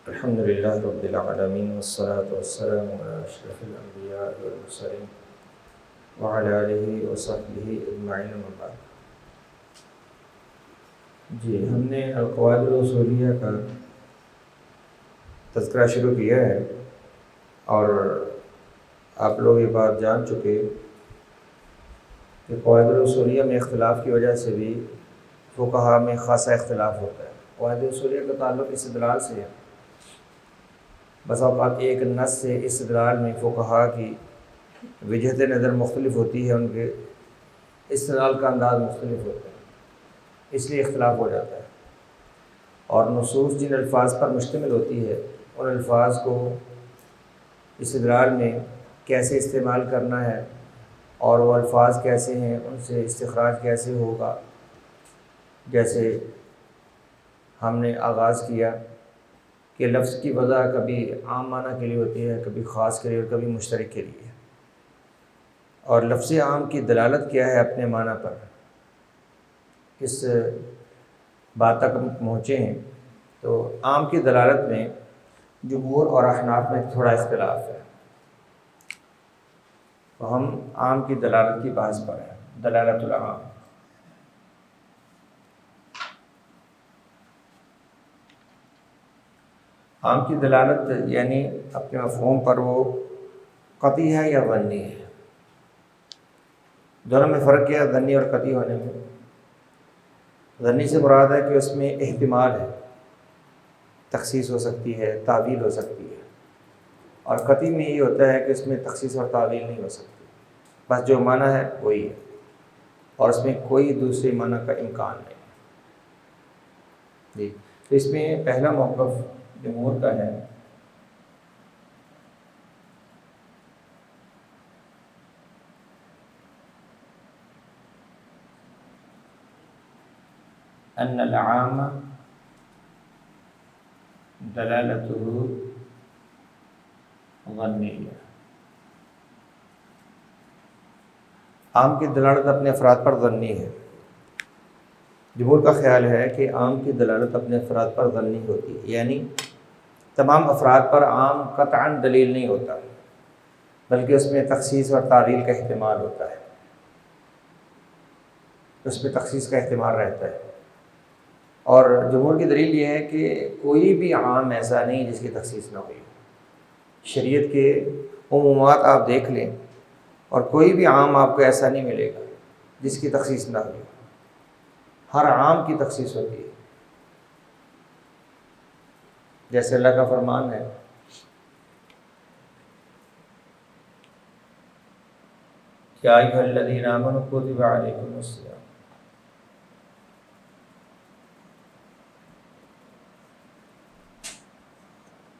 الحمد للہ رب العالمین والصلاة والسلام علی اشرف الانبیاء والمرسلین وعلی آلہ وصحبہ اجمعین اما بعد۔ جی، ہم نے القواعد الاصولیہ کا تذکرہ شروع کیا ہے اور آپ لوگ یہ بات جان چکے کہ قواعد الاصولیہ میں اختلاف کی وجہ سے بھی فقہاء میں خاصا اختلاف ہوتا ہے۔ قواعد اصولیہ کا تعلق استدلال سے ہے۔ بس اوقات ایک نص سے استدلال میں فقہاء کی وجہت نظر مختلف ہوتی ہے، ان کے استدلال کا انداز مختلف ہوتا ہے، اس لیے اختلاف ہو جاتا ہے۔ اور نصوص جن الفاظ پر مشتمل ہوتی ہے ان الفاظ کو استدلال میں کیسے استعمال کرنا ہے اور وہ الفاظ کیسے ہیں، ان سے استخراج کیسے ہوگا، جیسے ہم نے آغاز کیا کہ لفظ کی وضع کبھی عام معنی کے لیے ہوتی ہے، کبھی خاص کے لیے اور کبھی مشترک کے لیے، اور لفظ عام کی دلالت کیا ہے اپنے معنی پر، اس بات تک ہم پہنچے ہیں۔ تو عام کی دلالت میں جمہور اور احناف میں تھوڑا اختلاف ہے، تو ہم عام کی دلالت کی بحث پر ہیں، دلالت العام۔ عام کی دلالت یعنی اپنے مفہوم پر وہ قطعی ہے یا ظنی ہے۔ دونوں میں فرق کیا ہے ظنی اور قطعی ہونے میں؟ ظنی سے مراد ہے کہ اس میں احتمال ہے، تخصیص ہو سکتی ہے، تعویل ہو سکتی ہے، اور قطعی میں یہ ہوتا ہے کہ اس میں تخصیص اور تعویل نہیں ہو سکتی، بس جو معنی ہے وہی ہے اور اس میں کوئی دوسرے معنی کا امکان نہیں۔ جی، تو اس میں پہلا موقف جمہور کا ہے ان العام دلالته ظنیہ۔ عام کی دلالت اپنے افراد پر ظنی ہے۔ جمہور کا خیال ہے کہ عام کی دلالت اپنے افراد پر ظنی ہوتی ہے، یعنی تمام افراد پر عام قطعاً دلیل نہیں ہوتا، بلکہ اس میں تخصیص اور تعویل کا احتمال ہوتا ہے، اس میں تخصیص کا احتمال رہتا ہے۔ اور جمہور کی دلیل یہ ہے کہ کوئی بھی عام ایسا نہیں جس کی تخصیص نہ ہوئی۔ شریعت کے عمومات آپ دیکھ لیں اور کوئی بھی عام آپ کو ایسا نہیں ملے گا جس کی تخصیص نہ ہوئی، ہر عام کی تخصیص ہوتی ہے۔ جیسے اللہ کا فرمان ہے یا ایھا الذین آمنوا کتب علیکم الصیام۔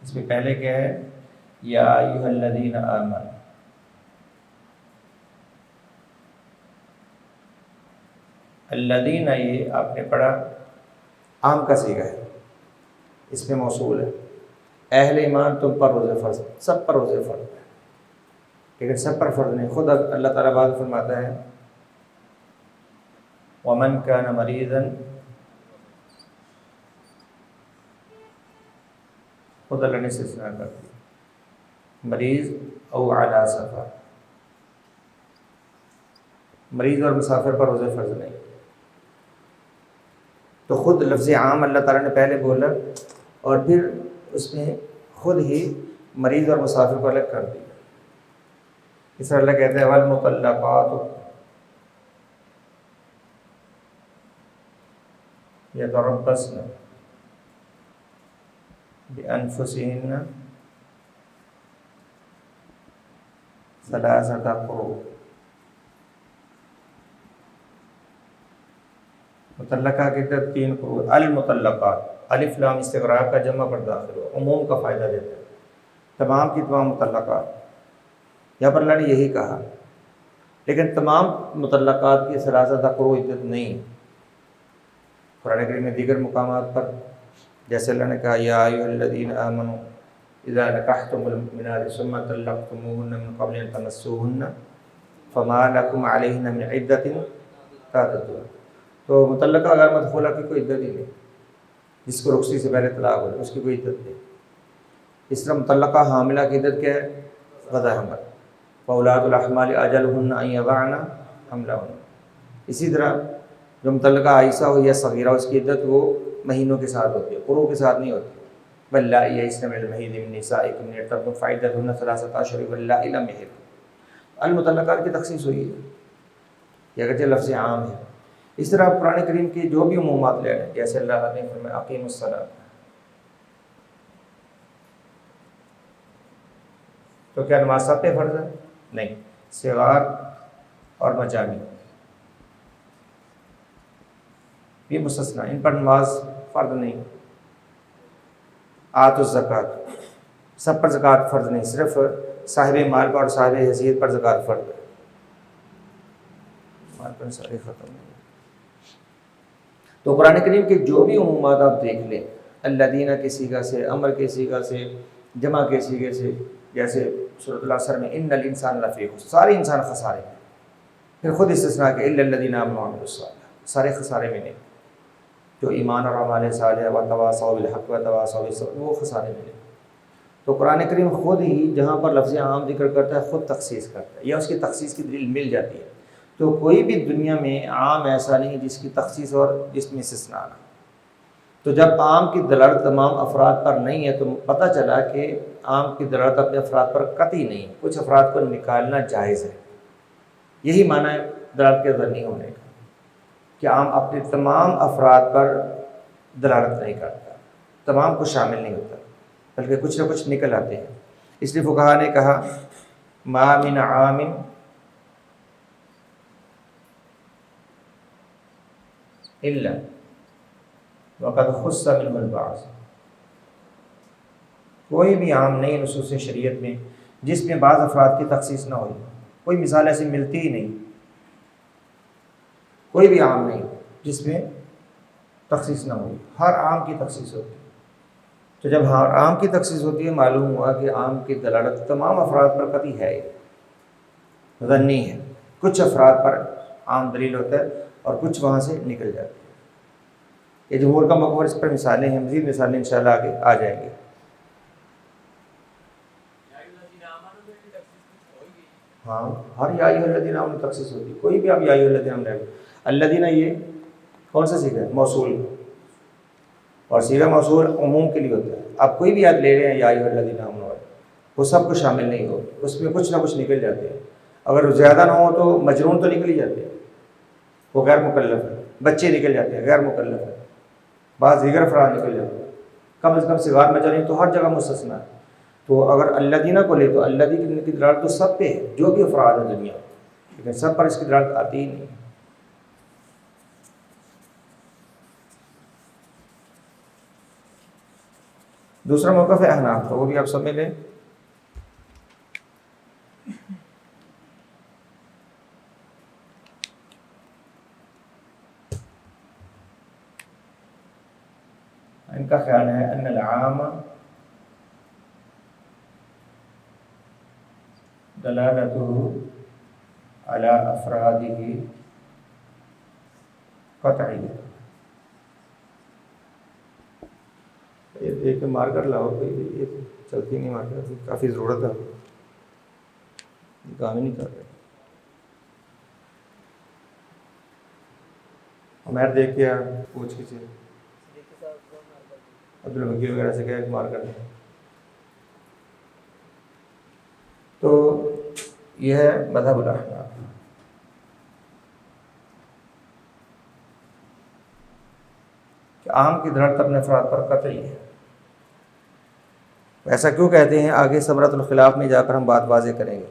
اس میں پہلے کیا ہے؟ یا ایھا الذین آمنوا۔ الذین یہ آپ نے پڑھا عام کا صیغہ ہے، اس میں موصول ہے۔ اہل ایمان تم پر روزہ فرض، سب پر روزہ فرض ہے، لیکن سب پر فرض نہیں۔ خود اللہ تعالیٰ بعد فرماتا ہے ومن کان مریضا، خود اللہ نے استثناء کر دی، مریض او علی سفر، مریض اور مسافر پر روزہ فرض نہیں۔ تو خود لفظ عام اللہ تعالیٰ نے پہلے بولا اور پھر اس میں خود ہی مریض اور مسافر کو الگ کر دیا۔ اس طرح اللہ کہتے ہیں والمطلقات یتربصن بانفسہن ثلاثۃ قروء۔ مطلقہ کی طرف 3 قروء، المطلقات، الف لام استغراق کا جمع پر داخل ہو، عموم کا فائدہ دیتا ہے، تمام کی تمام مطلقات۔ یہاں پر اللہ نے یہی کہا، لیکن تمام مطلقات کی ثلاثۃ قروء عدت نہیں۔ قرآن کریم میں دیگر مقامات پر جیسے اللہ نے کہا یا ایھا الذین آمنوا اذا نکحتم المؤمنات ثم طلقتموهن من قبل ان تمسوهن فما لكم علیہن من عدۃ تعتدون۔ تو مطلقہ غیر مدخولہ کی کوئی عدت ہی نہیں، جس کو رخصتی سے پہلے طلاق ہو جائے اس کی کوئی عدت نہیں۔ اس طرح مطلقہ حاملہ کی عدت کیا ہے؟ وضع حمل. فاولاد الاحمال اجلهن ان یضعن حملهن. اسی طرح جو متعلقہ عائشہ ہو یا صغیرہ اس کی عدت وہ مہینوں کے ساتھ ہوتی ہے، قروء کے ساتھ نہیں ہوتی. واللائی یئسن من المحیض من نسائکم ان ارتبتم فعدتهن ثلاثة اشہر واللائی لم یحضن. المطلقات کی تخصیص ہوئی ہے، یہ اگرچہ لفظ عام ہے. اس طرح قرآن کریم کے جو بھی عمومات لے لیں، جیسے اللہ نے فرمایا اقیموا الصلاۃ، تو کیا نماز سب پہ فرض ہے؟ نہیں. صغار اور مجامی یہ مستثنا، ان پر نماز فرض نہیں. آتوا الزکوٰۃ، سب پر زکوٰۃ فرض نہیں، صرف صاحب مال پر اور صاحب حیثیت پر زکوٰۃ فرض ہے. مال پر سارے ختم نہیں. تو قرآن کریم کے جو بھی عمومات آپ دیکھ لیں، الذین کے صیغہ سے، امر کے صیغہ سے، جمع کے صیغے سے، جیسے سورۃ العصر میں ان الانسان لفی خسر، سارے انسان خسارے میں. پھر خود استثناء کہ الا الذین آمنوا وعملوا الصالحات، سارے خسارے میں نہیں. جو ایمان اور اعمال صالحہ وتواصوا بالحق وتواصوا بالصبر وہ خسارے میں نہیں. تو قرآن کریم خود ہی جہاں پر لفظ عام ذکر کرتا ہے خود تخصیص کرتا ہے، یا اس کی تخصیص کی دلیل مل جاتی ہے. تو کوئی بھی دنیا میں عام ایسا نہیں جس کی تخصیص اور جس میں استثناء نہ. تو جب عام کی دلالت تمام افراد پر نہیں ہے تو پتہ چلا کہ عام کی دلالت اپنے افراد پر قطعی نہیں، کچھ افراد کو نکالنا جائز ہے. یہی معنی ہے دلالت کے ضمنی ہونے کا، کہ عام اپنے تمام افراد پر دلالت نہیں کرتا، تمام کو شامل نہیں ہوتا، بلکہ کچھ نہ کچھ نکل آتے ہیں. اس لیے فقہا نے کہا ما من عام الا وقد خص منه البعض، کوئی بھی عام نہیں نصوص شریعت میں جس میں بعض افراد کی تخصیص نہ ہوئی. کوئی مثال ایسی ملتی ہی نہیں، کوئی بھی عام نہیں جس میں تخصیص نہ ہوئی. ہر عام کی تخصیص ہوتی ہے. تو جب ہر عام کی تخصیص ہوتی ہے معلوم ہوا کہ عام کی دلالت تمام افراد پر قطعی ہے، ظنی ہے. کچھ افراد پر عام دلیل ہوتا ہے اور کچھ وہاں سے نکل جاتی ہے. یہ جمہور کا مقبول، اس پر مثالیں ہیں، مزید مثالیں انشاءاللہ آگے آ جائیں گے. ہاں ہر یا ایھا الذین آمنوا تخصیص ہوتی ہے. کوئی بھی آپ یا ایھا الذین آمنوا، الذین یہ کون سا صیغہ ہے؟ موصول. اور صیغہ موصول عموم کے لیے ہوتا ہے. آپ کوئی بھی یاد لے رہے ہیں یا ایھا الذین آمنوا، وہ سب کو شامل نہیں ہوگی، اس میں کچھ نہ کچھ نکل جاتے ہیں. اگر زیادہ نہ ہو تو مجنون تو نکل ہی جاتے ہیں، وہ غیر مکلف ہے. بچے نکل جاتے ہیں، غیر مکلف ہے. بعض دیگر افراد نکل جاتے ہیں. کم از کم صغار میں چلیں تو ہر جگہ مستثنیٰ ہے. تو اگر الذین کو لے تو الذین کی دلالت تو سب پہ ہے، جو بھی افراد ہیں دنیا میں، لیکن سب پر اس کی دلالت آتی ہی نہیں. دوسرا موقف ہے احناف کا، وہ بھی آپ سمجھ لیں. ان کا خیال ہے ان العام دلالته على افراده قطعی. یہ دیکھ کے مار کر لاؤ، یہ چلتی نہیں، مار کر کافی ضرورت ہے، کام ہی نہیں کر رہے. عمیر دیکھ کے پوچھ کسی عبدالوکیل وغیرہ سے کیا مار کر دیں. تو یہ ہے مذہب الاحناف. کہ عام کی دلالت اپنے افراد پر قطعی ہے. ایسا کیوں کہتے ہیں آگے ثمرۃ الخلاف میں جا کر ہم بات واضح کریں گے.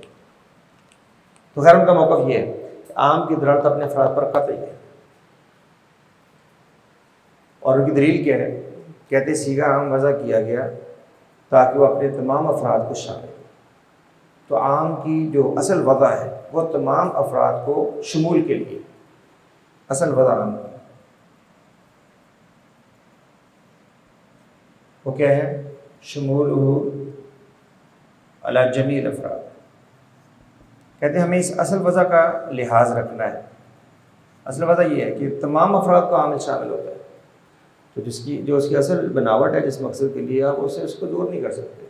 تو خیر ان کا موقف یہ ہے کہ عام کی دلالت اپنے افراد پر قطعی ہے. اور ان کی دلیل کیا ہے؟ کہتے صیغہ عام وضع کیا گیا تاکہ وہ اپنے تمام افراد کو شامل. تو عام کی جو اصل وضع ہے وہ تمام افراد کو شمول کے لیے اصل وضع عام کی وہ کیا ہے؟ شمولہ علی جمیع الافراد. کہتے ہیں ہمیں اس اصل وضع کا لحاظ رکھنا ہے. اصل وضع یہ ہے کہ تمام افراد کو عامل شامل ہوتا ہے. تو جو اس کی اصل بناوٹ ہے جس مقصد کے لیے آپ اس کو دور نہیں کر سکتے.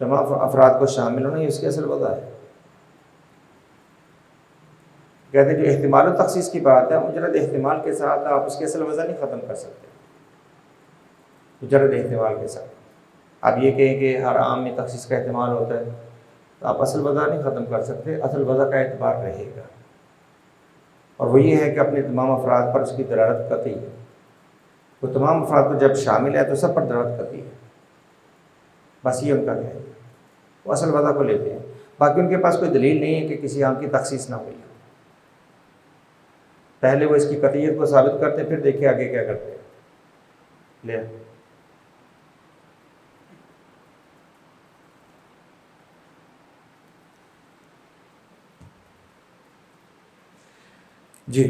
تمام افراد کو شامل ہونا، یہ اس کی اصل وضع ہے۔ کہتے ہیں جو احتمال و تخصیص کی بات ہے، مجرد احتمال کے ساتھ آپ اس کی اصل وضع نہیں ختم کر سکتے۔ مجرد احتمال کے ساتھ آپ یہ کہیں کہ ہر عام میں تخصیص کا احتمال ہوتا ہے، تو آپ اصل وضع نہیں ختم کر سکتے، اصل وضع کا اعتبار رہے گا، اور وہ یہ ہے کہ اپنے تمام افراد پر اس کی دلالت قطعی ہے۔ وہ تمام افراد کو جب شامل ہے تو سب پر دلالت قطعی ہے، بس یہ ان کا کہنا ہے۔ وہ اصل وضع کو لیتے ہیں، باقی ان کے پاس کوئی دلیل نہیں ہے کہ کسی عام کی تخصیص نہ ہوئی۔ پہلے وہ اس کی قطعیت کو ثابت کرتے ہیں، پھر دیکھیں آگے کیا کرتے ہیں۔ لے جی،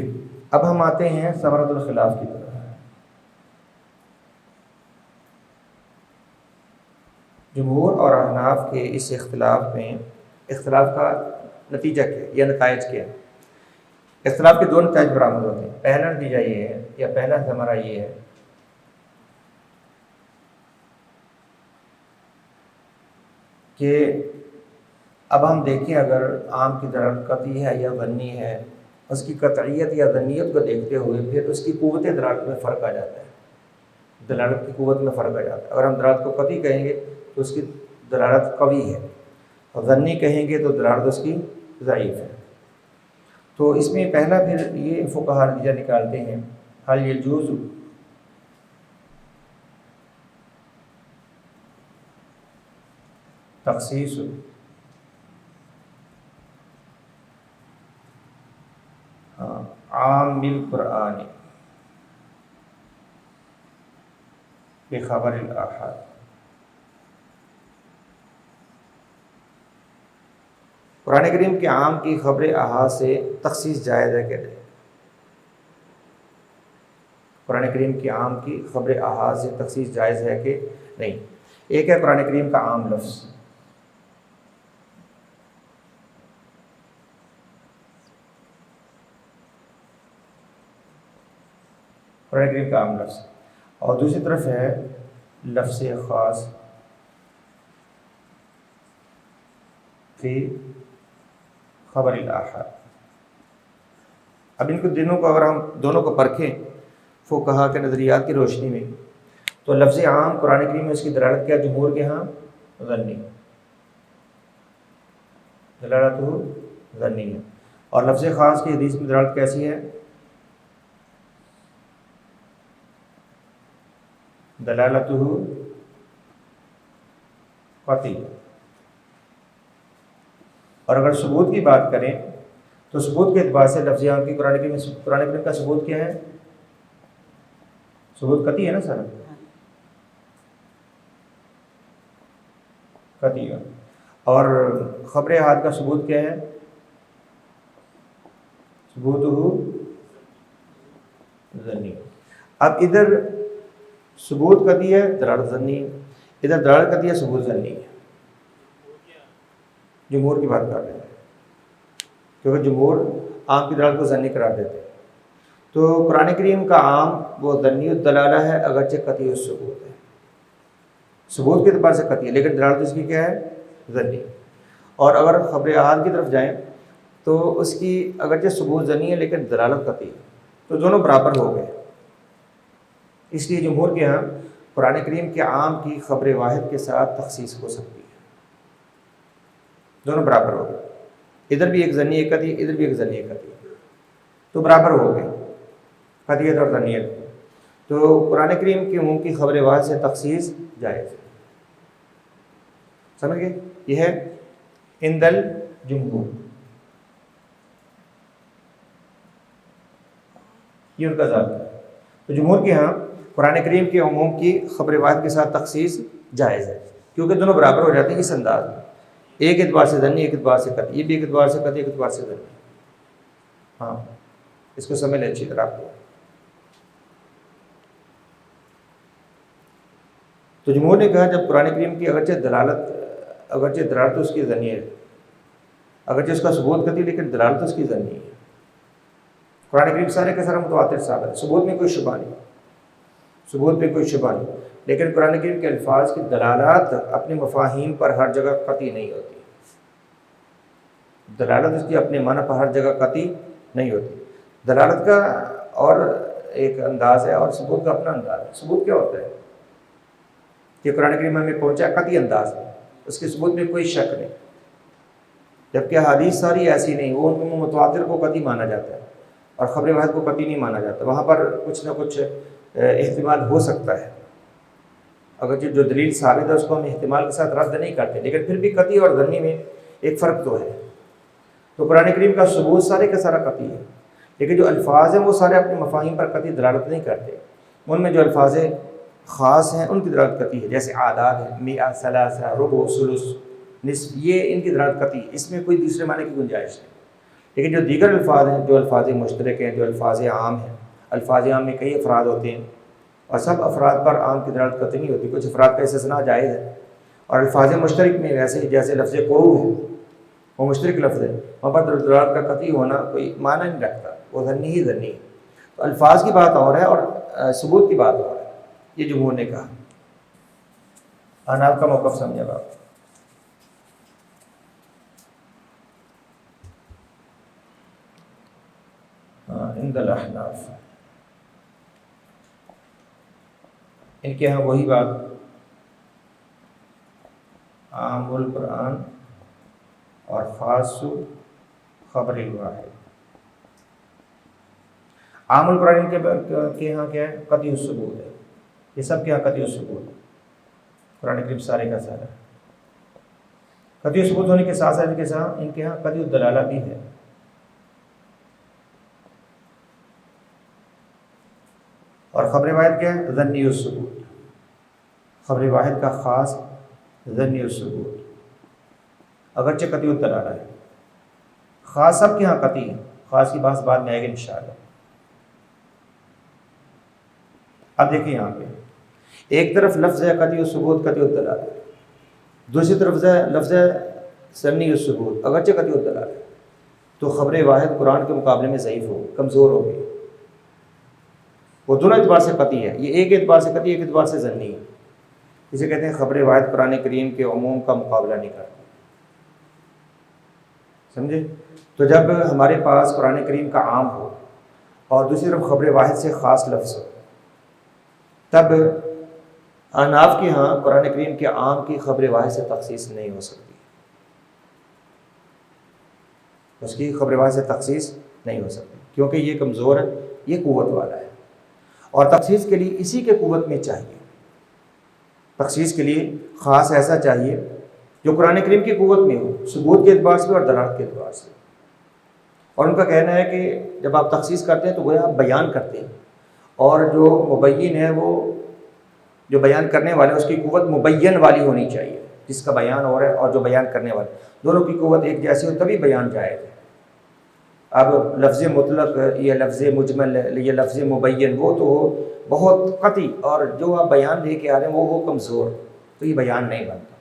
اب ہم آتے ہیں ثمرۃ الخلاف کی طرف۔ جمہور اور احناف کے اس اختلاف میں، اختلاف کا نتیجہ کیا یا نتائج کیا؟ اختلاف کے دو نتائج برآمد ہوتے ہیں۔ پہلا نتیجہ یہ ہے یا پہلا ثمرہ یہ ہے کہ اب ہم دیکھیں اگر عام کی دلالت قطعی ہے یا ظنی ہے، اس کی قطعیت یا ظنیت کو دیکھتے ہوئے پھر اس کی قوت دلالت میں فرق آ جاتا ہے، دلالت کی قوت میں فرق آ جاتا ہے۔ اگر ہم دلالت کو قطعی کہیں گے تو اس کی دلالت قوی ہے، اور ظنی کہیں گے تو دلالت اس کی ضعیف ہے۔ تو اس میں پہلا پھر یہ فقہا نتیجہ نکالتے ہیں، حل یجوز تخصیص عام بالقرآن بخبر الآحاد۔ قرآن کریم کے عام کی خبر احاد سے تخصیص جائز ہے کہ نہیں؟ قرآن کریم کے عام کی خبر احاد سے تخصیص جائز ہے کہ نہیں؟ ایک ہے قرآن کریم کا عام لفظ، قرآن کریم کا عام لفظ، اور دوسری طرف ہے لفظ خاص فی خبر الآحاد۔ اب ان کو دونوں کو اگر ہم دونوں کو پرکھیں فقہا کے نظریات کی روشنی میں، تو لفظ عام قرآن کریم میں اس کی دلالت کیا؟ جمہور کے ہاں ظنی، دلالت ظنی ہے، اور لفظ خاص کی حدیث میں دلالت کیسی ہے؟ دلالتہ قطعی۔ اور اگر ثبوت کی بات کریں تو ثبوت کے اعتبار سے لفظ عام کی قرآن کریم کا ثبوت کیا ہے؟ ثبوت قطعی ہے نا سر، قطعی ہے۔ اور خبر احاد کا ثبوت کیا ہے؟ ثبوتہ ظنی۔ اب ادھر ثبوت قطعی ہے، دلالت ظنی ہے، ادھر دلالت قطعی ہے، ثبوت ظنی ہے۔ جمہور کی بات کر رہے ہیں، کیونکہ جمہور عام کی دلالت کو ظنی قرار دیتے ہیں۔ تو قرآن کریم کا عام وہ ظنی الدلالہ ہے، اگرچہ قطعی الثبوت ہے، ثبوت کے اعتبار سے قطعی ہے، لیکن دلالت اس کی کیا ہے؟ ظنی۔ اور اگر خبر احاد کی طرف جائیں تو اس کی اگرچہ ثبوت ظنی ہے لیکن دلالت قطعی ہے، تو دونوں برابر ہو گئے۔ اس لیے جمہور کے ہاں قرآن کریم کے عام کی خبر واحد کے ساتھ تخصیص ہو سکتی ہے، دونوں برابر ہو گئے، ادھر بھی ایک ظنی ایک قطعی، ادھر بھی ایک ظنی ایک قطعی، تو برابر ہو گئے قطعیت اور ظنیت۔ تو قرآن کریم کے عموم کی خبر واحد سے تخصیص جائز ہے، سمجھ گئے؟ یہ ہے عند الجمہور، یہ ان کا ذات ہے۔ تو جمہور کے ہاں قرآن کریم کے عموم کی خبر واحد کے ساتھ تخصیص جائز ہے، کیونکہ دونوں برابر ہو جاتے ہیں اس انداز میں، ایک اعتبار سے ظنی ایک اعتبار سے قطعی، یہ بھی ایک اعتبار سے قطعی ایک اعتبار سے ظنی۔ ہاں اس کو سمجھ لیں اچھی طرح آپ کو۔ تو جمہور نے کہا جب قرآن کریم کی اگرچہ دلالت اس کی ظنی ہے، اگرچہ اس کا ثبوت قطعی لیکن دلالت اس کی ظنی ہے، قرآن کریم سارے کے سارے متواتر ثابت ہے، ثبوت میں کوئی شبہ نہیں، ثبوت میں کوئی شبہ نہیں۔ لیکن قرآن کریم کے الفاظ کی دلالات اپنے مفاہیم پر ہر جگہ قطعی نہیں ہوتی، دلالت اس کی اپنے معنی پر ہر جگہ قطعی نہیں ہوتی۔ دلالت کا اور ایک انداز ہے اور ثبوت کا اپنا انداز ہے۔ ثبوت کیا ہوتا ہے کہ قرآن کریم ہمیں پہنچا قطعی انداز میں، اس کے ثبوت میں کوئی شک نہیں، جبکہ حدیث ساری ایسی نہیں، وہ ان میں متواتر کو قطعی مانا جاتا ہے اور خبر واحد کو قطعی نہیں مانا جاتا، وہاں پر کچھ نہ کچھ احتمال ہو سکتا ہے، اگرچہ جو دلیل ثابت ہے اس کو ہم احتمال کے ساتھ رد نہیں کرتے، لیکن پھر بھی قطعی اور ظنی میں ایک فرق تو ہے۔ تو قرآن کریم کا ثبوت سارے کا سارا قطعی ہے، لیکن جو الفاظ ہیں وہ سارے اپنے مفاہیم پر قطعی دلالت نہیں کرتے، ان میں جو الفاظ خاص ہیں ان کی دلالت قطعی ہے، جیسے اعداد ہے، میہ، ثلاثہ، ربع، ثلث، نصف، یہ ان کی دلالت قطعی ہے، اس میں کوئی دوسرے معنی کی گنجائش نہیں۔ لیکن جو دیگر الفاظ ہیں، جو الفاظ مشترک ہیں، جو الفاظ عام ہیں، الفاظ عام میں کئی افراد ہوتے ہیں اور سب افراد پر عام کی دلالت قطعی نہیں ہوتی، کچھ افراد کا استثناء جائز ہے، اور الفاظ مشترک میں ویسے جیسے لفظ قرو ہے، وہ مشترک لفظ ہے، وہاں پر دلالت کا قطعی ہونا کوئی معنی نہیں رکھتا، وہ ظنی ہی ظنی ہے۔ تو الفاظ کی بات اور ہے اور ثبوت کی بات اور ہے، یہ جمہور نے کہا۔ احناف کا موقف سمجھا آپ؟ عند الاحناف ان کے ہاں وہی بات، عام القرآن اور خاص خبر الواحد۔ عام القرآن کے ہاں کیا ہے؟ قطعی الثبوت ہے، یہ سب کے ہاں قطعی الثبوت ہے، قرآن کریم سارے کا سارا قطعی الثبوت ہونے کے ساتھ ساتھ ان کے ہاں قطعی الدلالہ بھی ہے۔ اور خبر واحد کیا ہے؟ ظنی الثبوت، خبر واحد کا خاص ظنی الثبوت، اگرچہ قطعی الدلالہ ہے۔ خاص سب کے ہاں قطعی ہے، خاص کی بات بعد میں آئے گی انشاءاللہ۔ اب دیکھیں یہاں پہ ایک طرف لفظ ہے قطعی الثبوت قطعی الدلالہ، دوسری طرف لفظ ہے ظنی الثبوت اگرچہ قطعی الدلالہ، تو خبر واحد قرآن کے مقابلے میں ضعیف ہو، کمزور ہو گئی، وہ دونوں اعتبار سے قطعی ہے، یہ ایک اعتبار سے قطعی، ایک اعتبار سے ظنی ہے، اسے کہتے ہیں خبر واحد قرآن کریم کے عموم کا مقابلہ نہیں کرتی، سمجھے؟ تو جب ہمارے پاس قرآن کریم کا عام ہو اور دوسری طرف خبر واحد سے خاص لفظ ہو، تب احناف کے ہاں قرآن کریم کے عام کی خبر واحد سے تخصیص نہیں ہو سکتی، اس کی خبر واحد سے تخصیص نہیں ہو سکتی، کیونکہ یہ کمزور ہے، یہ قوت والا ہے، اور تخصیص کے لیے اسی کے قوت میں چاہیے، تخصیص کے لیے خاص ایسا چاہیے جو قرآن کریم کی قوت میں ہو، ثبوت کے اعتبار سے اور دلالت کے اعتبار سے۔ اور ان کا کہنا ہے کہ جب آپ تخصیص کرتے ہیں تو وہ آپ بیان کرتے ہیں، اور جو مبین ہے وہ جو بیان کرنے والے اس کی قوت مبین والی ہونی چاہیے، جس کا بیان ہو رہا ہے اور جو بیان کرنے والے دونوں کی قوت ایک جیسی ہو تبھی بیان جائز ہے۔ اب لفظ مطلق یا لفظ مجمل یا لفظ مبین وہ تو بہت قطعی، اور جو آپ بیان لے کے آ رہے ہیں وہ ہو کمزور، تو یہ بیان نہیں بنتا،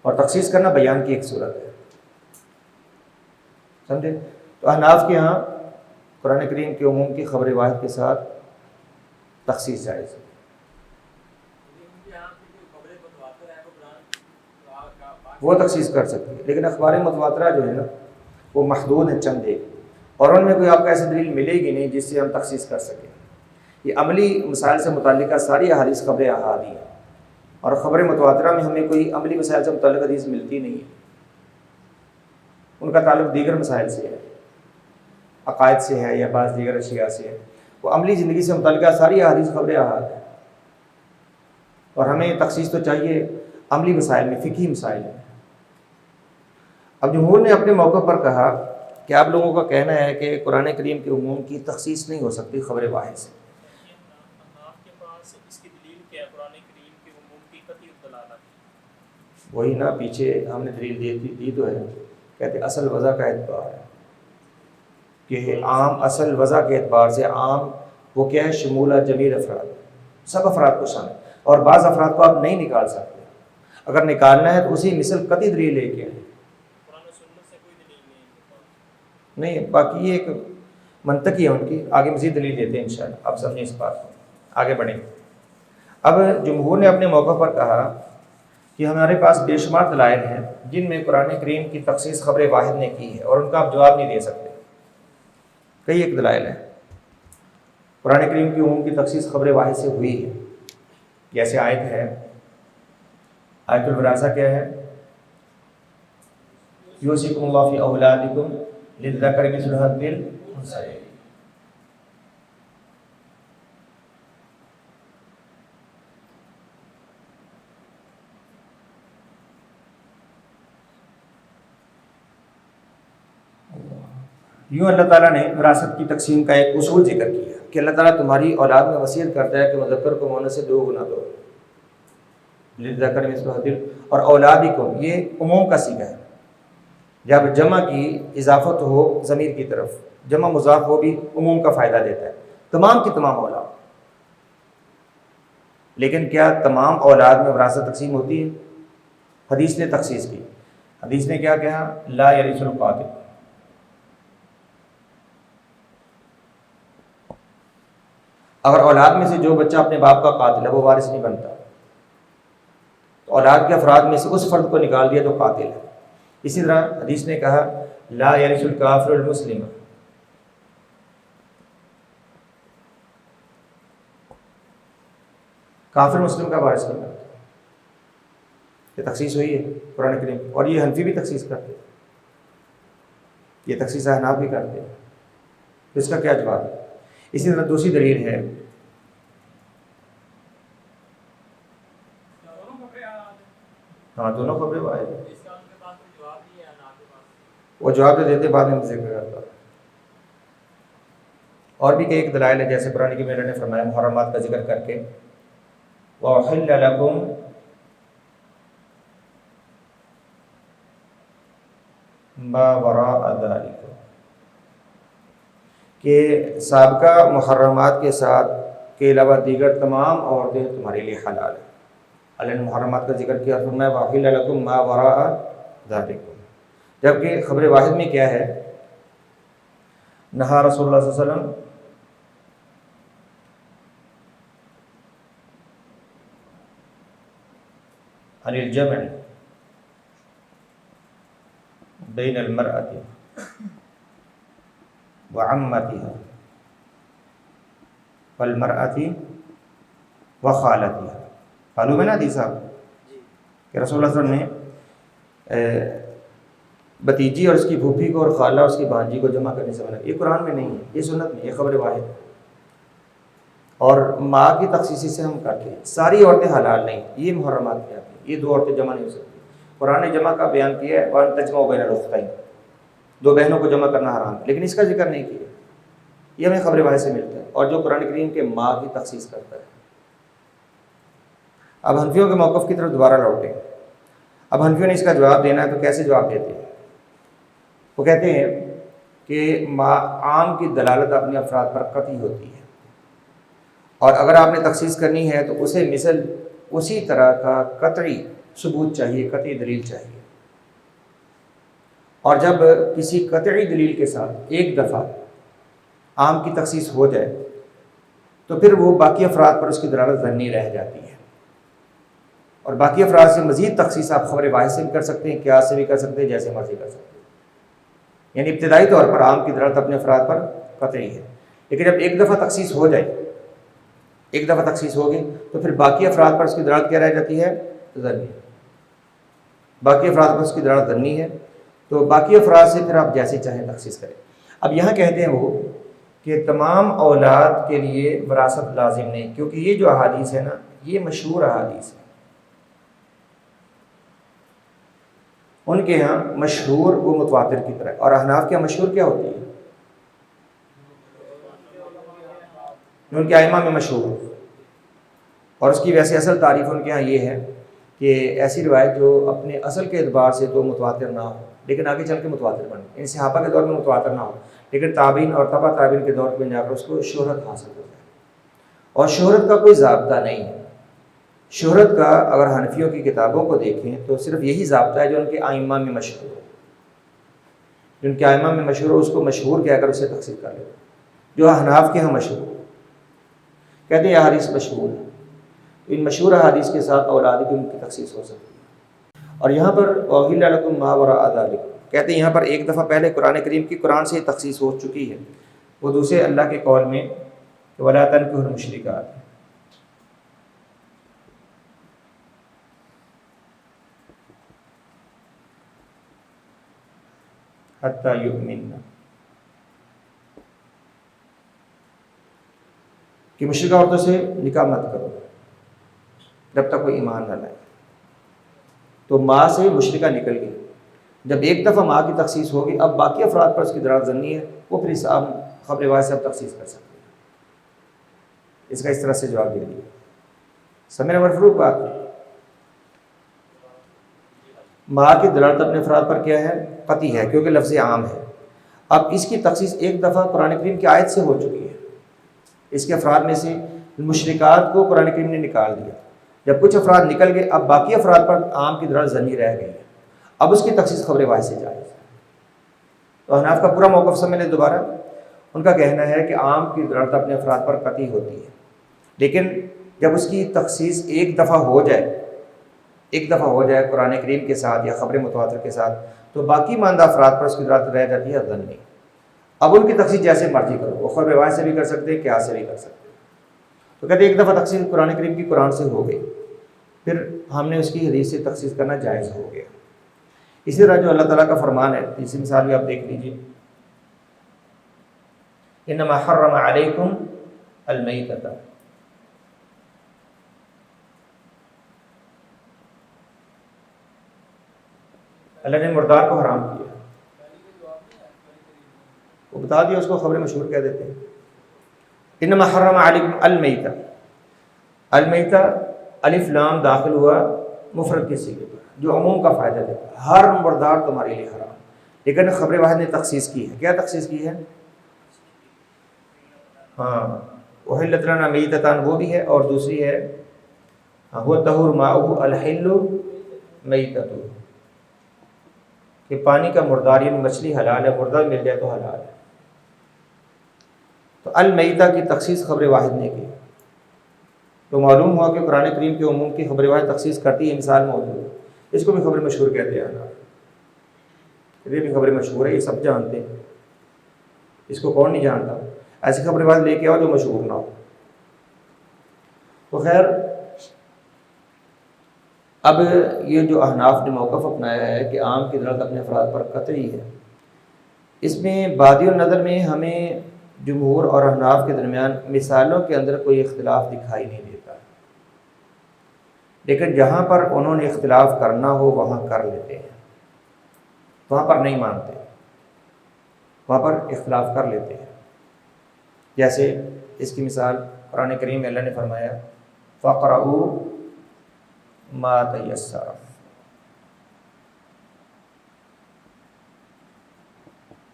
اور تخصیص کرنا بیان کی ایک صورت ہے، سمجھے؟ تو احناف کے ہاں قرآن کریم کے عموم کی خبر واحد کے ساتھ تخصیص جائز ہے۔ وہ تخصیص کر سکتی ہے، لیکن اخبار متواترہ جو ہے نا وہ محدود ہیں، چند ایک، اور ان میں کوئی آپ کو ایسی دلیل ملے گی نہیں جس سے ہم تخصیص کر سکیں۔ یہ عملی مسائل سے متعلقہ ساری احادیث خبر احادی ہیں، اور خبر متواترہ میں ہمیں کوئی عملی مسائل سے متعلق حدیث ملتی نہیں ہے، ان کا تعلق دیگر مسائل سے ہے، عقائد سے ہے یا بعض دیگر اشیاء سے ہے، وہ عملی زندگی سے متعلقہ ساری احادیث خبر احاد ہے، اور ہمیں تخصیص تو چاہیے عملی مسائل میں، فقہی مسائل میں۔ اب جمہور نے اپنے موقع پر کہا کہ آپ لوگوں کا کہنا ہے کہ قرآن کریم کے عموم کی تخصیص نہیں ہو سکتی خبر واحد سے، وہی نا پیچھے ہم نے دلیل دی تو ہے، کہتے اصل وضع کا اعتبار ہے کہ عام اصل وضع کے اعتبار سے عام وہ کیا ہے؟ شمولہ جمیع افراد، سب افراد کو شامل، اور بعض افراد کو آپ نہیں نکال سکتے، اگر نکالنا ہے تو اسی مثل قطعی دلیل لے کے آئیں، نہیں باقی یہ ایک منطقی ہے ان کی، آگے مزید دلیل دیتے ہیں انشاءاللہ، آپ سمجھیں اس بات کو، آگے بڑھیں۔ اب جمہور نے اپنے موقع پر کہا کہ ہمارے پاس بے شمار دلائل ہیں جن میں قرآن کریم کی تخصیص خبر واحد نے کی ہے اور ان کا آپ جواب نہیں دے سکتے۔ کئی ایک دلائل ہیں قرآن کریم کی عموم کی تخصیص خبر واحد سے ہوئی ہے، جیسے آیت ہے، آیت الوراثہ کیا ہے؟ یوصیکم اللہ فی اولادکم للذکر مثل حظ الانثیین۔ یوں اللہ تعالیٰ نے وراثت کی تقسیم کا ایک اصول ذکر کیا کہ اللہ تعالیٰ تمہاری اولاد میں وصیت کرتا ہے کہ مذکر کو مؤنث سے 2 گنا دو، للذکر مثل حظ، اور اولادکم یہ عموم کا صیغہ ہے، جب جمع کی اضافت ہو ضمیر کی طرف، جمع مضاف ہو بھی عموم کا فائدہ دیتا ہے، تمام کی تمام اولاد۔ لیکن کیا تمام اولاد میں وراثت تقسیم ہوتی ہے؟ حدیث نے تخصیص کی، حدیث نے کیا کہا؟ لا یرث القاتل، اگر اولاد میں سے جو بچہ اپنے باپ کا قاتل ہے وہ وارث نہیں بنتا، تو اولاد کے افراد میں سے اس فرد کو نکال دیا تو قاتل ہے۔ اسی طرح حدیث نے کہا لا یرث الکافر المسلم، کافر مسلم کا وارث نہیں بنتا۔ یہ تخصیص ہوئی ہے قرآن کریم، اور یہ حنفی بھی تخصیص کرتے ہیں، یہ تخصیص احناف بھی کرتے ہیں، تو اس کا کیا جواب ہے؟ اسی طرح دوسری دلیل ہے ہاں دونوں خبریں واحد ہیں، وہ جواب تو دیتے بعد میں ذکر کرتا۔ اور بھی کئی ایک دلائل ہے، جیسے قرآن کی اللہ نے فرمایا محرمات کا ذکر کر کے وَأُحِلَّ لَكُمْ مَا وَرَاءَ ذَلِكَ، کہ سابقہ محرمات کے ساتھ کے علاوہ دیگر تمام عورتیں تمہارے لیے حلال ہیں۔ اللہ نے محرمات کا ذکر کیا، فرمایا وَأُحِلَّ لَكُمْ مَا وَرَاءَ ذَلِكَ، جبکہ خبر واحد میں کیا ہے؟ نہا رسول اللہ صلی اللہ علیہ وسلم عن الجمع بین المرأة وعمتها والمرأة وخالتها۔ معلوم ہے نا حدیث صاحب کہ رسول اللہ صلی اللہ علیہ وسلم نے بتیجی اور اس کی پھوپھی کو اور خالہ اور اس کی بھانجی کو جمع کرنے سے منع، یہ قرآن میں نہیں ہے، یہ سنت میں، یہ خبر واحد ہے۔ اور ماں کی تخصیصی سے ہم کرتے ہیں، ساری عورتیں حلال نہیں، یہ محرمات میں آتی ہیں، یہ 2 عورتیں جمع نہیں ہو سکتی۔ قرآن نے جمع کا بیان کیا ہے وَأَن تَجْمَعُوا بَيْنَ الْأُخْتَيْنِ، 2 بہنوں کو جمع کرنا حرام ہے، لیکن اس کا ذکر نہیں کیا، یہ ہمیں خبر واحد سے ملتا ہے، اور جو قرآن کریم کے ماں کی تخصیص کرتا ہے۔ اب حنفیوں کے موقف کی طرف دوبارہ لوٹیں۔ اب حنفیوں نے اس کا جواب دینا ہے تو کیسے جواب دیتے ہیں؟ وہ کہتے ہیں کہ عام کی دلالت اپنے افراد پر قطعی ہوتی ہے، اور اگر آپ نے تخصیص کرنی ہے تو اسے مثل اسی طرح کا قطعی ثبوت چاہیے، قطعی دلیل چاہیے، اور جب کسی قطعی دلیل کے ساتھ ایک دفعہ عام کی تخصیص ہو جائے تو پھر وہ باقی افراد پر اس کی دلالت ظنی رہ جاتی ہے، اور باقی افراد سے مزید تخصیص آپ خبر واحد سے بھی کر سکتے ہیں، قیاس سے بھی کر سکتے ہیں، جیسے مرضی کر سکتے ہیں۔ یعنی ابتدائی طور پر عام کی دلالت اپنے افراد پر قطعی ہے، لیکن جب ایک دفعہ تخصیص ہو جائے، ایک دفعہ تخصیص ہوگی تو پھر باقی افراد پر اس کی دلالت کیا رہ جاتی ہے؟ ظنی۔ باقی افراد پر اس کی دلالت ظنی ہے، تو باقی افراد سے پھر آپ جیسے چاہیں تخصیص کریں۔ اب یہاں کہتے ہیں وہ کہ تمام اولاد کے لیے وراثت لازم نہیں، کیونکہ یہ جو احادیث ہے نا یہ مشہور احادیث ہے، ان کے ہاں مشہور وہ متواتر کی طرح، اور احناف کے ہاں مشہور کیا ہوتی ہے؟ ان کے ائمہ میں مشہور، اور اس کی ویسے اصل تعریف ان کے ہاں یہ ہے کہ ایسی روایت جو اپنے اصل کے اعتبار سے تو متواتر نہ ہو لیکن آگے چل کے متواتر بنے، ان صحابہ کے دور میں متواتر نہ ہو لیکن تابعین اور تبع تابعین کے دور میں جا کر اس کو شہرت حاصل ہو جائے، اور شہرت کا کوئی ضابطہ نہیں ہے۔ شہرت کا اگر حنفیوں کی کتابوں کو دیکھیں تو صرف یہی ضابطہ ہے جو ان کے ائمہ میں مشہور ہو، جن کے ائمہ میں مشہور ہو اس کو مشہور کہہ کر اسے تخصیص کر لے، جو احناف کے ہاں مشہور ہو، کہتے ہیں یہ حدیث مشہور ہے، ان مشہور حدیث کے ساتھ اولاد کی ان کی تخصیص ہو سکتی ہے۔ اور یہاں پر احل لکم ما وراء ذلک کہتے ہیں، یہاں پر ایک دفعہ پہلے قرآن کریم کی قرآن سے تخصیص ہو چکی ہے، وہ دوسرے اللہ کے قول میں ولا تنکحوا المشرکات۔ حتی یؤمنن، کہ مشرکہ عورتوں سے نکاح مت کرو جب تک وہ ایمان نہ لائے۔ تو ماں سے مشرکہ نکل گئی، جب ایک دفعہ ماں کی تخصیص ہوگی اب باقی افراد پر اس کی دلالت ظنی ہے، وہ پھر اس خبر واحد سے اب تخصیص کر سکتے ہیں۔ اس کا اس طرح سے جواب دے دیا۔ سمجھ مرفوع بات، ماں کی دلالت اپنے افراد پر کیا ہے؟ قطعی ہے، کیونکہ لفظ عام ہے۔ اب اس کی تخصیص ایک دفعہ قرآن کریم کی آیت سے ہو چکی ہے، اس کے افراد میں سے مشرکات کو قرآن کریم نے نکال دیا، جب کچھ افراد نکل گئے اب باقی افراد پر عام کی دلالت ظنی رہ گئی ہے، اب اس کی تخصیص خبر واحد سے جائز ہے۔ تو احناف کا پورا موقف سمجھ لیں دوبارہ، ان کا کہنا ہے کہ عام کی دلالت اپنے افراد پر قطعی ہوتی ہے، لیکن جب اس کی تخصیص ایک دفعہ ہو جائے قرآن کریم کے ساتھ یا خبر متواتر کے ساتھ، تو باقی ماندہ افراد پر اس کی دلالت رہ جاتی ہے ظن نہیں۔ اب ان کی تخصیص جیسے مرضی کرو، وہ خبر واحد سے بھی کر سکتے ہیں، قیاس سے بھی کر سکتے ہیں۔ تو کہتے ہیں ایک دفعہ تخصیص قرآن کریم کی قرآن سے ہو گئی، پھر ہم نے اس کی حدیث سے تخصیص کرنا جائز ہو گیا۔ اسی طرح جو اللہ تعالیٰ کا فرمان ہے، اسی مثال بھی آپ دیکھ لیجیے، انما حرم علیکم المیتۃ، اللہ نے مردار کو حرام کیا، وہ بتا دیا، اس کو خبر مشہور کہہ دیتے ہیں۔ انما حرم علیکم المیتۃ، المیتہ الف لام داخل ہوا مفرد کے صیغے پر، جو عموم کا فائدہ دیتا ہے، ہر مردار تمہارے لیے حرام۔ لیکن خبر واحد نے تخصیص کی ہے، کیا تخصیص کی ہے؟ ہاں، احلت لنا میتتان وہ بھی ہے، اور دوسری ہے هو طہور ماؤہ الحل میتۃ، کہ پانی کا مردار یعنی مچھلی حلال ہے، مردہ مل جائے تو حلال ہے۔ تو المیتہ کی تخصیص خبر واحد نے کی، تو معلوم ہوا کہ قرآن کریم کے عموم کی خبر واحد تخصیص کرتی ہے، مثال موجود ہے۔ اس کو بھی خبر مشہور کہتے ہیں، یہ بھی خبر مشہور ہے، یہ سب جانتے ہیں، اس کو کون نہیں جانتا؟ ایسی خبر واحد لے کے آؤ جو مشہور نہ ہو۔ تو خیر، اب یہ جو احناف نے موقف اپنایا ہے کہ عام کی دلالت اپنے افراد پر قطعی ہے، اس میں بادی النظر میں ہمیں جمہور اور احناف کے درمیان مثالوں کے اندر کوئی اختلاف دکھائی نہیں دیتا، لیکن جہاں پر انہوں نے اختلاف کرنا ہو وہاں کر لیتے ہیں، وہاں پر نہیں مانتے، وہاں پر اختلاف کر لیتے ہیں۔ جیسے اس کی مثال قرآن کریم میں اللہ نے فرمایا فَقْرَؤُوا مَا تَيَسَّرَ،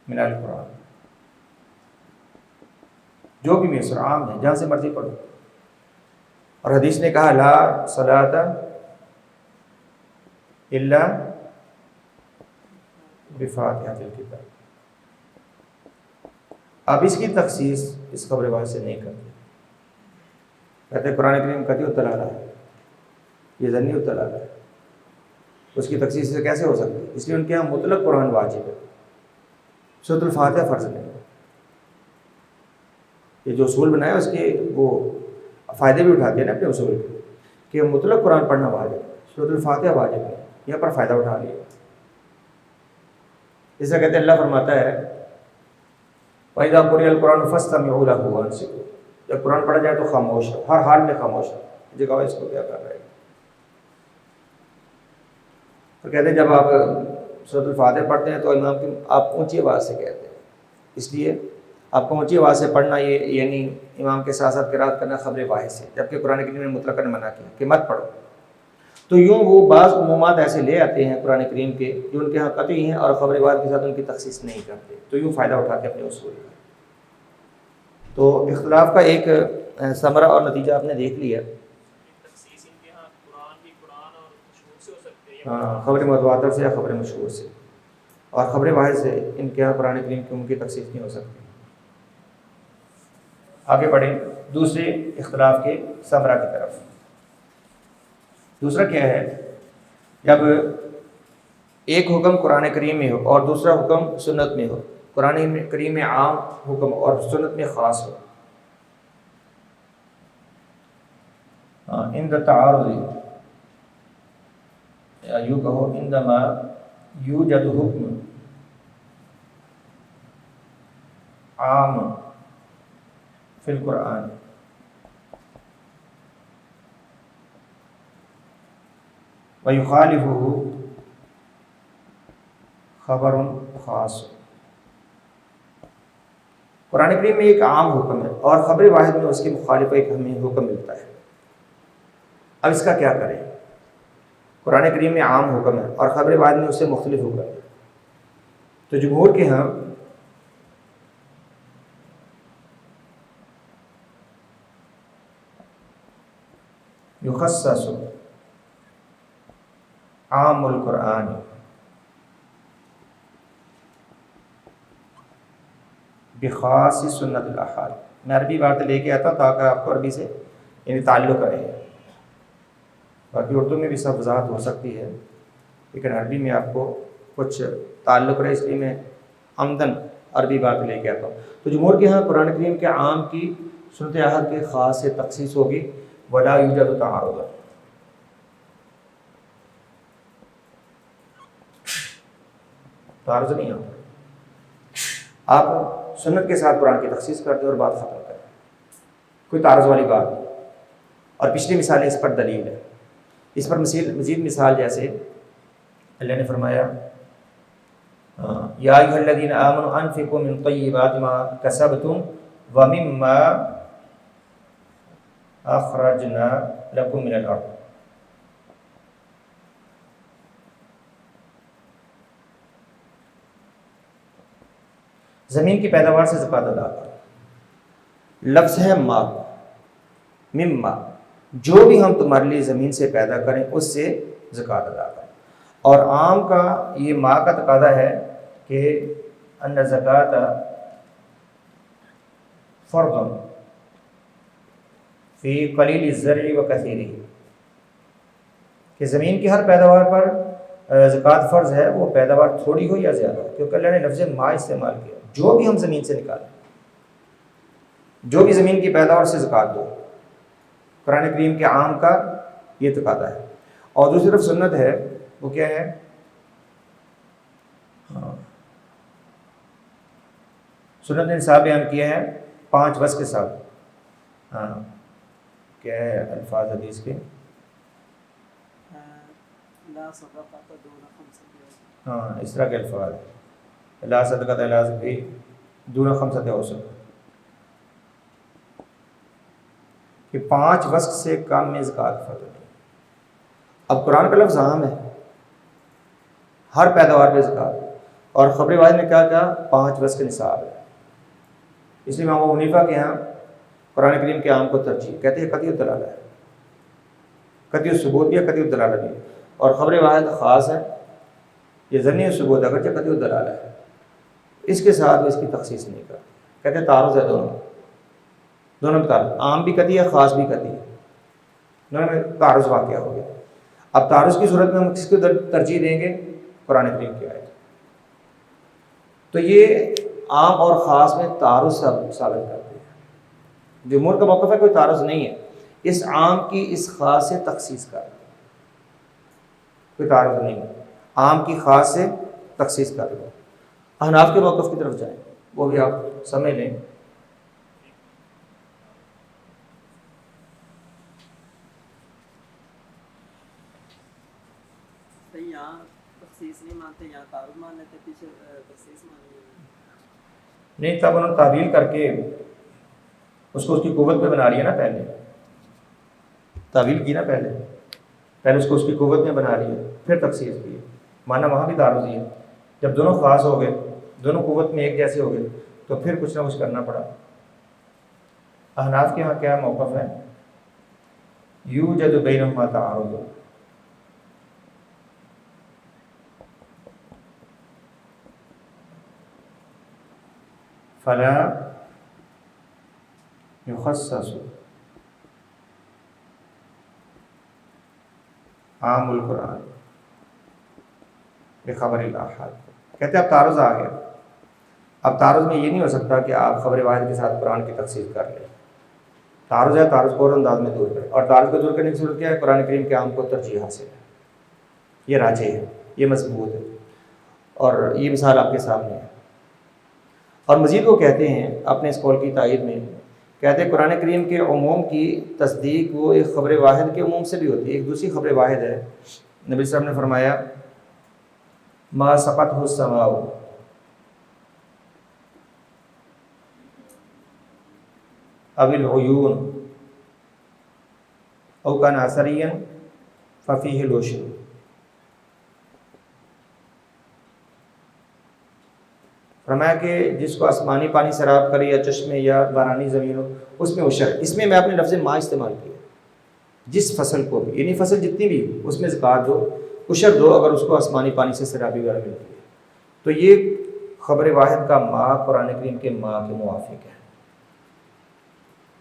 من القرآن، جو بھی میسر عام ہے، جہاں سے مرضی پڑھو۔ اور حدیث نے کہا لا صلاۃ الا بفاتحۃ الکتاب۔ اب اس کی تخصیص اس خبر واحد سے نہیں کرتے، کہتے قرآن کریم قطعی الدلالہ ہے، یہ ظنی الدلالہ ہے، اس کی تخصیص سے کیسے ہو سکتی ہے؟ اس لیے ان کے یہاں مطلق قرآن واجب ہے، سورۃ الفاتحہ فرض نہیں ہے۔ یہ جو اصول بنایا اس کے وہ فائدے بھی اٹھاتے ہیں نا اپنے اصول کے، کہ مطلق قرآن پڑھنا واجب ہے، سورۃ الفاتحہ واجب ہے، یہاں پر فائدہ اٹھا لیا۔ اس سے کہتے ہیں اللہ فرماتا ہے وَإِذَا قُرِئَ الْقُرْآنُ فَاسْتَمِعُوا لَهُ وَأَنصِتُوا، جب قرآن پڑھا جائے تو خاموش رہو، ہر حال میں خاموش رہو، جگہ اس کو کیا کر رہے ہیں۔ تو کہتے ہیں جب آپ سورۃ الفاتحہ پڑھتے ہیں تو امام کی آپ اونچی آواز سے کہتے ہیں، اس لیے آپ کو اونچی آواز سے پڑھنا یہ یعنی امام کے ساتھ ساتھ قرات کرنا خبر واحد سے، جبکہ قرآن کریم نے مطلقاً منع کیا کہ مت پڑھو۔ تو یوں وہ بعض عمومات ایسے لے آتے ہیں قرآن کریم کے جو ان کے یہاں قطعی ہیں اور خبر واحد کے ساتھ ان کی تخصیص نہیں کرتے، تو یوں فائدہ اٹھاتے اپنے اصول کا۔ تو اختلاف کا ایک ثمرہ اور نتیجہ آپ نے دیکھ لیا، ہاں، خبر متواتر سے یا خبر مشہور سے، اور خبر واحد سے ان کے یہاں قرآن کریم کی ان کی تخصیص نہیں ہو سکتی۔ آگے بڑھیں دوسرے اختلاف کے ثمرہ کی طرف۔ دوسرا کیا ہے، جب ایک حکم قرآن کریم میں ہو اور دوسرا حکم سنت میں ہو، قرآن کریم میں عام حکم اور سنت میں خاص ہو، عند تعارض، یا یوں کہو عندما یوجد حکم عام فی القرآن ویخالفہ خبر خاص، قرآن کریم میں ایک عام حکم ہے اور خبر واحد میں اس کے مخالف ایک ہمیں حکم ملتا ہے، اب اس کا کیا کریں؟ قرآن کریم میں عام حکم ہے اور خبر واحد میں اس سے مختلف حکم ہے، تو جمہور کے ہاں یخصص عام القرآن بخاص سنت الاحاد، میں عربی بات لے کے آتا ہوں تاکہ آپ کو عربی سے یعنی تعلق رہے، باقی اردو میں بھی سب وضاحت ہو سکتی ہے لیکن عربی میں آپ کو کچھ تعلق رہے، اس لیے میں عمدن عربی بات لے کے آتا ہوں۔ تو جمہور کے ہاں قرآن کریم کے عام کی سنت احاد کے خاص سے تخصیص ہوگی، ولا یوجد تعارض، تعارض نہیں ہوتا، آپ سنت کے ساتھ قرآن کی تخصیص کر دیں اور بات ختم کریں، کوئی تعارض والی بات نہیں۔ اور پچھلی مثالیں اس پر دلیل ہے، اس پر مزید مثال جیسے اللہ نے فرمایا یا ایھا الذین آمنوا انفقوا من طیبات ما کسبتم ومما اخرجنا لکم من الارض، زمین کی پیداوار سے زکوٰۃ ادا کرو، لفظ ہے ما، مما، جو بھی ہم تمہارے لیے زمین سے پیدا کریں اس سے زکوٰۃ ادا کریں، اور عام کا یہ ما کا تقاضا ہے کہ ان زکوٰۃ فرض فی قلیل الزرع و کثیرہ، کہ زمین کی ہر پیداوار پر زکوٰۃ فرض ہے، وہ پیداوار تھوڑی ہو یا زیادہ ہو، کیونکہ اللہ نے لفظ ما استعمال کیا، جو بھی ہم زمین سے نکالیں، جو بھی زمین کی پیداوار سے زکوٰۃ دو، قرآن کریم کے عام کا یہ تقاضا ہے۔ اور دوسری طرف سنت ہے، وہ کیا ہے؟ سنت نے نصاب بیان کیا ہے 5 وصف کے ساتھ، کیا ہے الفاظ حدیث کے؟ اس طرح کے الفاظ، لا صدقۃ الا دون خمسۃ اوسق، کہ 5 وسق سے کم میں زکوٰۃ فرض نہیں۔ اب قرآن کا لفظ عام ہے، ہر پیداوار پہ زکوٰۃ، اور خبر واحد نے کیا کہا؟ 5 وسق نصاب ہے، اس لیے امام ابو حنیفہ کے یہاں قرآن کریم کے عام کو ترجیح، کہتے ہیں قطعی الدلالہ ہے، قطعی الثبوت بھی ہے، قطعی الدلالہ بھی ہے، اور خبر واحد خاص ہے، یہ ظنی الثبوت اگرچہ قطعی الدلالہ ہے، اس کے ساتھ وہ اس کی تخصیص نہیں کرا، کہتے ہیں تعارض ہے دونوں میں تعارض، عام بھی قطعی ہے، خاص بھی قطعی ہے، دونوں میں تعارض واقع ہو گیا۔ اب تعارض کی صورت میں ہم کس کو ترجیح دیں گے؟ قرآن کریم کی آیت، تو یہ عام اور خاص میں تعارض ثابت کرتے ہیں۔ جمہور کا موقف ہے کوئی تعارض نہیں ہے، اس عام کی اس خاص سے تخصیص کر دو، کوئی تعارض نہیں ہے، عام کی خاص سے تخصیص کر دو۔ احناف کے موقف کی طرف جائیں، وہ بھی آپ سمجھ لیں۔ یہاں تخصیص نہیں مانتے، یہاں تعارض مان لیتے، پیچھے تخصیص مان لیتے۔ نہیں، تب انہوں نے تعویل کر کے اس کو اس کی قوت میں بنا لیا نا، پہلے تعویل کی نا، پہلے اس کو اس کی قوت میں بنا لیا، پھر تخصیص کی، مانا وہاں بھی تعارض ہی ہے۔ جب دونوں خاص ہو گئے، دونوں قوت میں ایک جیسے ہو گئے، تو پھر کچھ نہ کچھ کرنا پڑا۔ احناف کے یہاں کیا موقف ہے؟ یوجد بینہما تعارض، فلا یخصص عام القرآن بخبر الآحاد. کہتے ہیں اب تعارض آ گیا. اب تعارض میں یہ نہیں ہو سکتا کہ آپ خبر واحد کے ساتھ قرآن کی تخصیص کر لیں. تعارض ہے، تعارض کو اور انداز میں دور کریں. اور تعارض کو دور کرنے کی صورت کیا ہے؟ قرآن کریم کے عام کو ترجیح حاصل ہے، یہ راجح ہے، یہ مضبوط ہے، اور یہ مثال آپ کے سامنے ہے. اور مزید وہ کہتے ہیں اپنے اس قول کی تائید میں، کہتے ہیں قرآن کریم کے عموم کی تصدیق وہ ایک خبر واحد کے عموم سے بھی ہوتی ہے. ایک دوسری خبر واحد ہے. نبی صاحب نے فرمایا ما سقطہ السماء او العیون او کان عصریا ففیہ العشر. فرمایا کہ جس کو آسمانی پانی سیراب کرے یا چشمے یا بارانی زمین ہو اس میں عشر. اس میں اپنے لفظ ما استعمال کیا. جس فصل کو بھی، یعنی فصل جتنی بھی اس میں زکوٰۃ دو، عشر دو اگر اس کو آسمانی پانی سے سیرابی وغیرہ ملتی ہے. تو یہ خبر واحد کا ما قرآن کریم کے ما کے موافق ہے.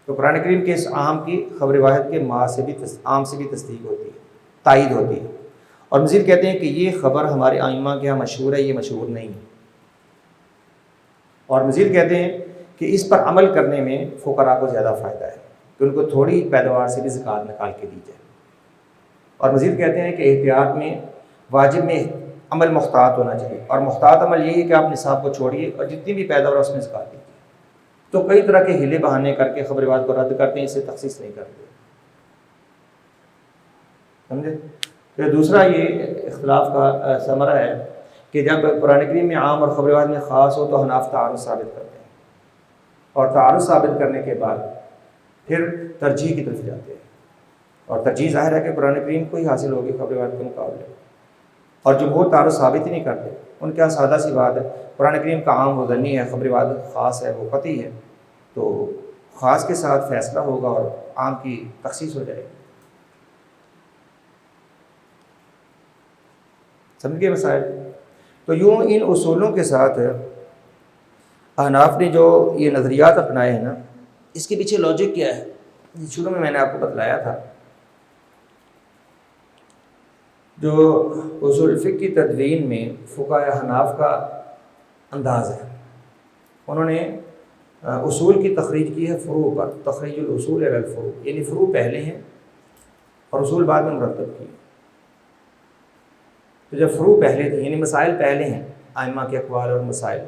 تو قرآن کریم کے اس عام کی خبر واحد کے ما سے بھی عام سے بھی تصدیق ہوتی ہے، تائید ہوتی ہے. اور مزید کہتے ہیں کہ یہ خبر ہمارے ائمہ کے یہاں مشہور ہے، یہ مشہور نہیں ہے. اور مزید کہتے ہیں کہ اس پر عمل کرنے میں فقراء کو زیادہ فائدہ ہے کہ ان کو تھوڑی پیداوار سے بھی زکوٰۃ نکال کے دی جائے. اور مزید کہتے ہیں کہ احتیاط میں واجب میں عمل محتاط ہونا چاہیے. اور محتاط عمل یہی ہے کہ آپ نصاب کو چھوڑیے اور جتنی بھی پیداوار اس میں زکوٰۃ دیجیے. تو کئی طرح کے ہیلے بہانے کر کے خبر واحد کو رد کرتے ہیں، اسے تخصیص نہیں کرتے. سمجھے؟ تو دوسرا یہ اختلاف کا ثمرہ ہے کہ جب قرآن کریم میں عام اور خبر واحد میں خاص ہو تو حناف تعارض ثابت کرتے ہیں، اور تعارض ثابت کرنے کے بعد پھر ترجیح کی طرف جاتے ہیں. اور ترجیح ظاہر ہے کہ قرآن کریم کو ہی حاصل ہوگی خبر واحد کے مقابلے. اور جمہور تعارض ثابت ہی نہیں کرتے. ان کے یہاں سادہ سی بات ہے، قرآن کریم کا عام و ظنی ہے، خبر واحد خاص ہے وہ قطعی ہے. تو خاص کے ساتھ فیصلہ ہوگا اور عام کی تخصیص ہو جائے گی. سمجھ گئے مسائل؟ تو یوں ان اصولوں کے ساتھ احناف نے جو یہ نظریات اپنائے ہیں نا، اس کے پیچھے لاجک کیا ہے؟ شروع میں نے آپ کو بتلایا تھا. جو اصول فقہ کی تدوین میں فقہاء احناف کا انداز ہے، انہوں نے اصول کی تخریج کی ہے فروع پر. تخریج الاصول الی الفروع، یعنی فروع پہلے ہیں اور اصول بعد میں مرتب کیے. تو جب فروع پہلے تھے یعنی مسائل پہلے ہیں، ائمہ کے اقوال اور مسائل،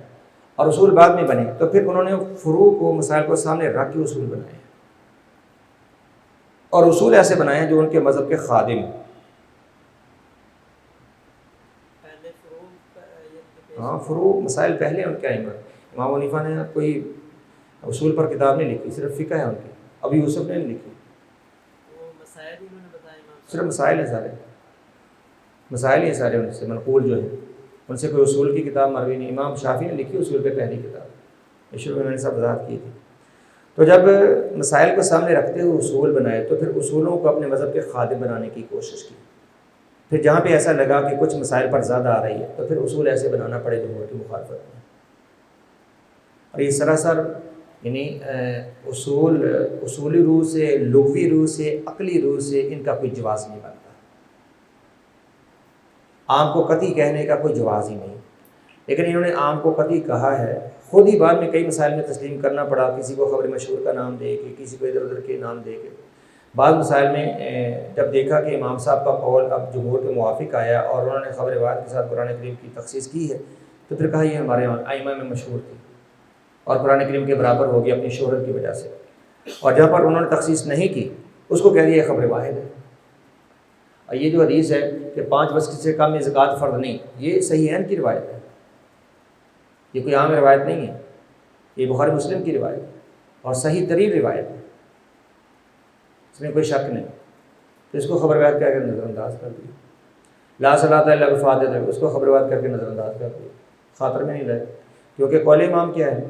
اور اصول بعد میں بنے، تو پھر انہوں نے فروع کو مسائل کو سامنے رکھ کے اصول بنائے ہیں. اور اصول ایسے بنائے ہیں جو ان کے مذہب کے خادم ہیں. ہاں، فروع مسائل پہلے ہیں ان کے ائمہ. امام حنیفہ نے کوئی اصول پر کتاب نہیں لکھی، صرف فقہ ہے ان کی. ابو یوسف نے نہیں لکھی، صرف مسائل ہیں سارے، مسائل ہی ہیں سارے ان سے منقول جو ہیں. ان سے کوئی اصول کی کتاب مروی نہیں. امام شافعی نے لکھی اصول پہ پہلی کتاب، شروع میں نے سب وضاحت کی تھی. تو جب مسائل کو سامنے رکھتے ہوئے اصول بنائے تو پھر اصولوں کو اپنے مذہب کے خادم بنانے کی کوشش کی. پھر جہاں پہ ایسا لگا کہ کچھ مسائل پر زیادہ آ رہی ہے تو پھر اصول ایسے بنانا پڑے جمہور کی مخالفت میں. اور یہ سراسر یعنی اصولی روح سے، لغوی روح سے، عقلی روح سے ان کا کوئی جواز نہیں بنتا. عام کو قطعی کہنے کا کوئی جواز ہی نہیں. لیکن انہوں نے عام کو قطعی کہا ہے. خود ہی بعد میں کئی مسائل میں تسلیم کرنا پڑا، کسی کو خبر مشہور کا نام دے کے، کسی کو ادھر ادھر کے نام دے کے. بعض مسائل میں جب دیکھا کہ امام صاحب کا قول اب جمہور کے موافق آیا اور انہوں نے خبر واحد کے ساتھ قرآن کریم کی تخصیص کی ہے، تو پھر کہا یہ ہمارے ائمہ میں مشہور تھی اور قرآن کریم کے برابر ہو گیا اپنی شہرت کی وجہ سے. اور جہاں پر انہوں نے تخصیص نہیں کی اس کو کہہ دیا یہ خبر واحد ہے. اور یہ جو حدیث ہے کہ 5 وسق سے کم میں زکوٰۃ فرض نہیں، یہ صحیح کی روایت ہے، یہ کوئی عام روایت نہیں ہے. یہ بخاری مسلم کی روایت ہے اور صحیح ترین روایت ہے، اس میں کوئی شک نہیں. تو اس کو خبر واحد کہہ کر نظر انداز کر دیا. لا صلاۃ الا بفاتحہ، اس کو خبر واحد کر کے نظر انداز کر دیا، خاطر میں نہیں لائے. کیونکہ قول امام کیا ہے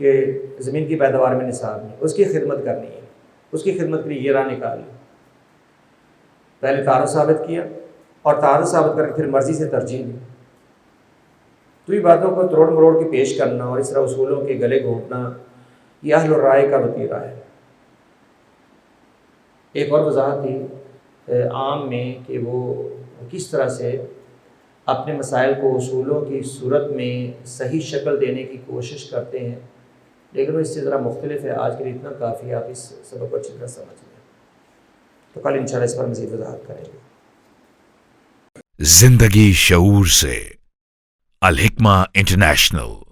کہ زمین کی پیداوار میں نصاب نہیں، اس کی خدمت کرنی ہے. اس کی خدمت کے لیے یہ راہ نکال لی. پہلے تعارض ثابت کیا اور تعارض ثابت کر کے پھر مرضی سے ترجیح دی. تو یہ باتوں کو تروڑ مروڑ کے پیش کرنا اور اس طرح اصولوں کے گلے گھونٹنا یہ اہل الرائے کا وتیرہ ہے. ایک اور وضاحت تھی عام میں کہ وہ کس طرح سے اپنے مسائل کو اصولوں کی صورت میں صحیح شکل دینے کی کوشش کرتے ہیں، لیکن وہ اس سے ذرا مختلف ہے۔ آج کے لیے اتنا کافی ہے، آپ اس سبق کو اچھی طرح سمجھ لیں، تو کل انشاءاللہ اس پر مزید وضاحت کریں گے۔ زندگی شعور سے، الحکمہ انٹرنیشنل۔